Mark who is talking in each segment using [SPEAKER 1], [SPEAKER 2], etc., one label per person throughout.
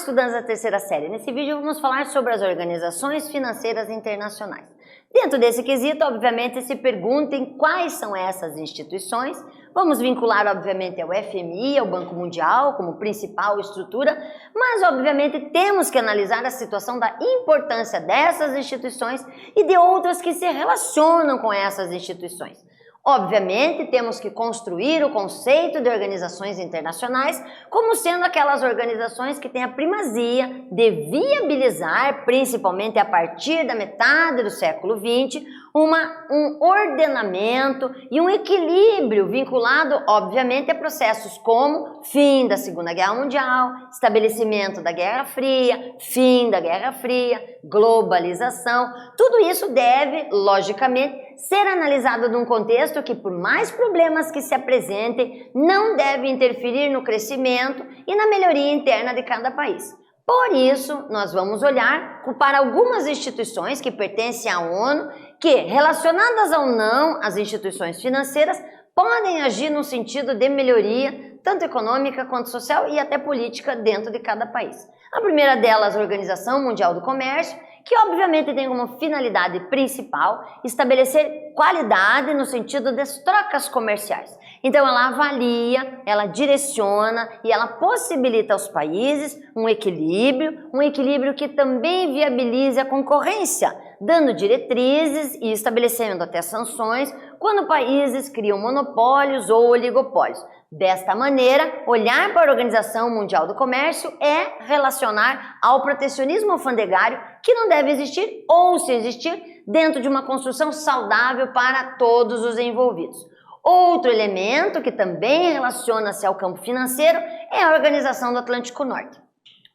[SPEAKER 1] estudantes da terceira série. Nesse vídeo vamos falar sobre as organizações financeiras internacionais. Dentro desse quesito, obviamente, se perguntem quais são essas instituições. Vamos vincular, obviamente, ao FMI, ao Banco Mundial, como principal estrutura, mas, obviamente, temos que analisar a situação da importância dessas instituições e de outras que se relacionam com essas instituições. Obviamente, temos que construir o conceito de organizações internacionais como sendo aquelas organizações que têm a primazia de viabilizar, principalmente a partir da metade do século XX, um ordenamento e um equilíbrio vinculado, obviamente, a processos como fim da Segunda Guerra Mundial, estabelecimento da Guerra Fria, fim da Guerra Fria, globalização. Tudo isso deve, logicamente, ser analisado num contexto que, por mais problemas que se apresentem, não deve interferir no crescimento e na melhoria interna de cada país. Por isso, nós vamos olhar para algumas instituições que pertencem à ONU, que, relacionadas ou não às instituições financeiras, podem agir no sentido de melhoria, tanto econômica quanto social e até política dentro de cada país. A primeira delas, a Organização Mundial do Comércio, que obviamente tem como finalidade principal estabelecer qualidade no sentido das trocas comerciais. Então ela avalia, ela direciona e ela possibilita aos países um equilíbrio que também viabilize a concorrência, dando diretrizes e estabelecendo até sanções quando países criam monopólios ou oligopólios. Desta maneira, olhar para a Organização Mundial do Comércio é relacionar ao protecionismo alfandegário que não deve existir ou, se existir, dentro de uma construção saudável para todos os envolvidos. Outro elemento que também relaciona-se ao campo financeiro é a Organização do Atlântico Norte.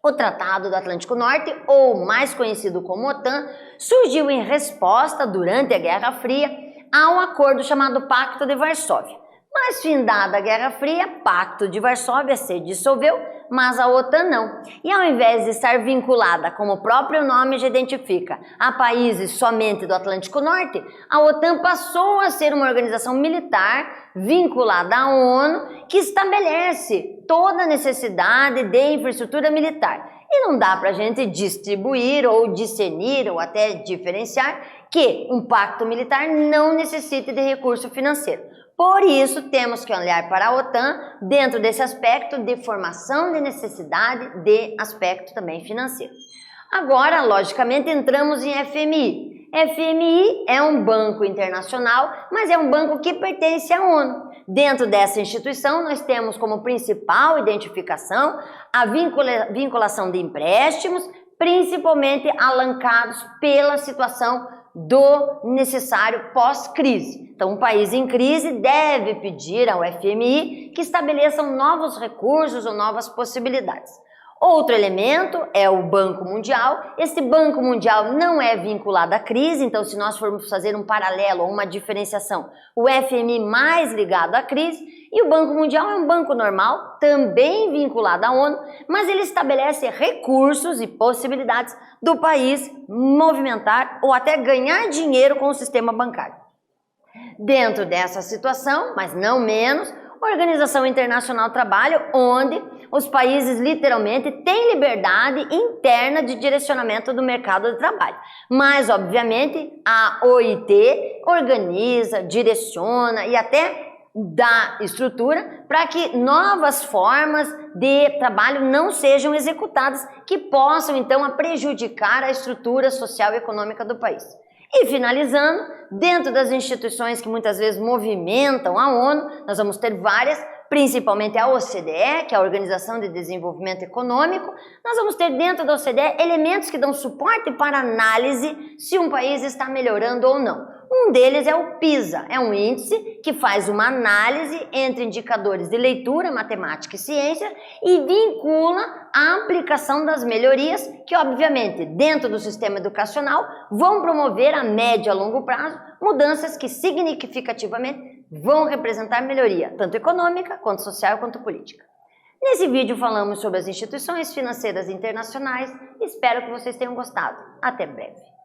[SPEAKER 1] O Tratado do Atlântico Norte, ou mais conhecido como OTAN, surgiu em resposta, durante a Guerra Fria, a um acordo chamado Pacto de Varsóvia. Mas, findada a Guerra Fria, Pacto de Varsóvia se dissolveu, mas a OTAN não. E ao invés de estar vinculada, como o próprio nome já identifica, a países somente do Atlântico Norte, a OTAN passou a ser uma organização militar vinculada à ONU que estabelece toda a necessidade de infraestrutura militar. E não dá para a gente distribuir ou discernir ou até diferenciar que um pacto militar não necessite de recurso financeiro. Por isso, temos que olhar para a OTAN dentro desse aspecto de formação de necessidade de aspecto também financeiro. Agora, logicamente, entramos em FMI. FMI é um banco internacional, mas é um banco que pertence à ONU. Dentro dessa instituição, nós temos como principal identificação a vinculação de empréstimos, principalmente alancados pela situação do necessário pós-crise. Então, um país em crise deve pedir ao FMI que estabeleçam novos recursos ou novas possibilidades. Outro elemento é o Banco Mundial. Esse Banco Mundial não é vinculado à crise, então se nós formos fazer um paralelo ou uma diferenciação, o FMI mais ligado à crise e o Banco Mundial é um banco normal, também vinculado à ONU, mas ele estabelece recursos e possibilidades do país movimentar ou até ganhar dinheiro com o sistema bancário. Dentro dessa situação, mas não menos, a Organização Internacional do Trabalho, onde os países literalmente têm liberdade interna de direcionamento do mercado de trabalho. Mas, obviamente, a OIT organiza, direciona e até dá estrutura para que novas formas de trabalho não sejam executadas, que possam, então, prejudicar a estrutura social e econômica do país. E finalizando, dentro das instituições que muitas vezes movimentam a ONU, nós vamos ter várias, principalmente a OCDE, que é a Organização de Desenvolvimento Econômico. Nós vamos ter dentro da OCDE elementos que dão suporte para análise se um país está melhorando ou não. Um deles é o PISA, é um índice que faz uma análise entre indicadores de leitura, matemática e ciência e vincula a aplicação das melhorias que, obviamente, dentro do sistema educacional vão promover a médio e a longo prazo mudanças que significativamente vão representar melhoria, tanto econômica, quanto social, quanto política. Nesse vídeo falamos sobre as instituições financeiras internacionais. Espero que vocês tenham gostado. Até breve.